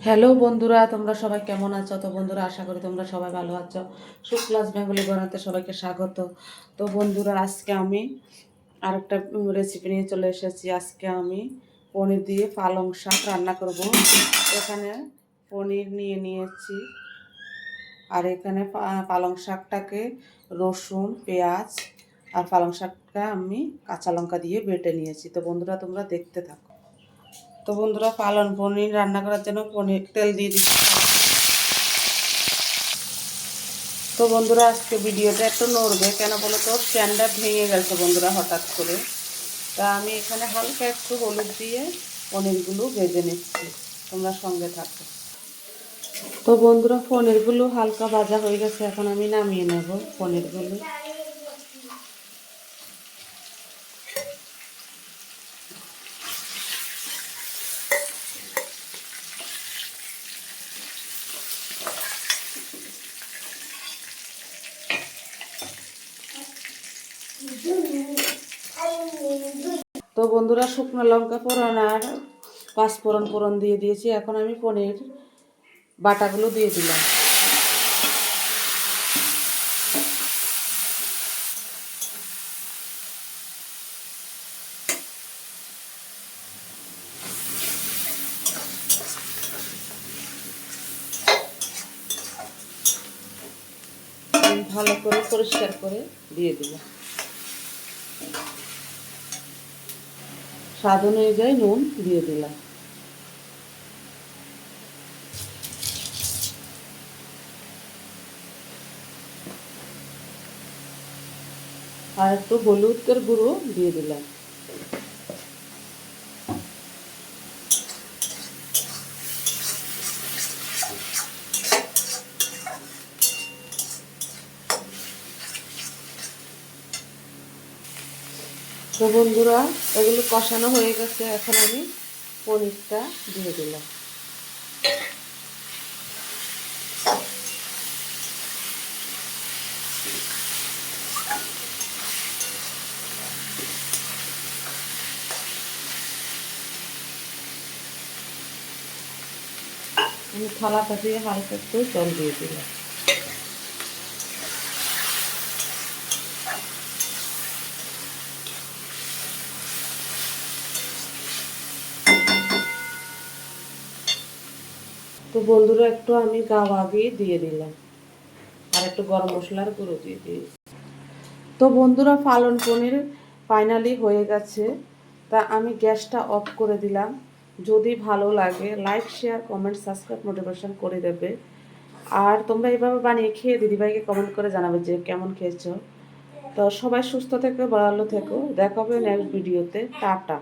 Hello বন্ধুরা, তোমরা সবাই কেমন আছো? তো বন্ধুরা, আশা করি তোমরা সবাই ভালো আছো। শুক্লাস বেঙ্গলি বানাতে সবাইকে স্বাগত। তো বন্ধুরা, আজকে আমি আরেকটা রেসিপি নিয়ে চলে এসেছি। আজকে আমি পনির দিয়ে পালং শাক রান্না করব। এখানে পনির নিয়ে নিয়েছি, আর এখানে পালং শাকটাকে রসুন, পেঁয়াজ আর পালং শাকটা আমি কাঁচা লঙ্কা দিয়ে বেটে নিয়েছি। তো বন্ধুরা, তোমরা দেখতে থাকো। তো বন্ধুরা, পনির রান্না করার জন্য তেল দিয়ে দিচ্ছি। তো বন্ধুরা, আজকে ভিডিওটা একটু নড়বে কেন বলো তো, স্ট্যান্ডটা ভেঙে গেছে বন্ধুরা হঠাৎ করে। তা আমি এখানে হালকা একটু হলুদ দিয়ে পনিরগুলো ভেজে নিচ্ছি, তোমরা সঙ্গে থাকো। তো বন্ধুরা, পনিরগুলো হালকা ভাজা হয়ে গেছে, এখন আমি নামিয়ে নেব পনিরগুলো। তো বন্ধুরা, শুকনো লঙ্কা ফোড়ন আর পাঁচফোড়ন দিয়ে দিয়েছি। এখন আমি পনির বাটাগুলো দিয়ে দিলাম। ভালো করে পরিষ্কার করে দিয়ে দিলাম। স্বাদ অনুযায়ী নুন দিয়ে দিলাম। আর একটু হলুদের গুঁড়ো দিয়ে দিলাম। তো বন্ধুরা, এগুলো কষানো হয়ে গেছে, এখন আমি পনিরটা দিয়ে দিলাম। আমি থালাটা দিয়ে হালকা একটু জল দিয়ে দিলাম। তো বন্ধুরা, একটু আমি গাওয়া ঘি দিয়ে দিলাম, আর একটু গরম মশলার গুঁড়ো দিয়ে দিয়েছি। তো বন্ধুরা, পালং পনির ফাইনালি হয়ে গেছে। তা আমি গ্যাসটা অফ করে দিলাম। যদি ভালো লাগে like, share, comment, subscribe, notification করে দেবে। আর তোমরা এইভাবে বানিয়ে খেয়ে দিদিভাইকে কমেন্ট করে জানাবে যে কেমন খেয়েছো। তো সবাই সুস্থ থেকো, ভালো থেকো। দেখা হবে নেক্সট ভিডিওতে। টাটা।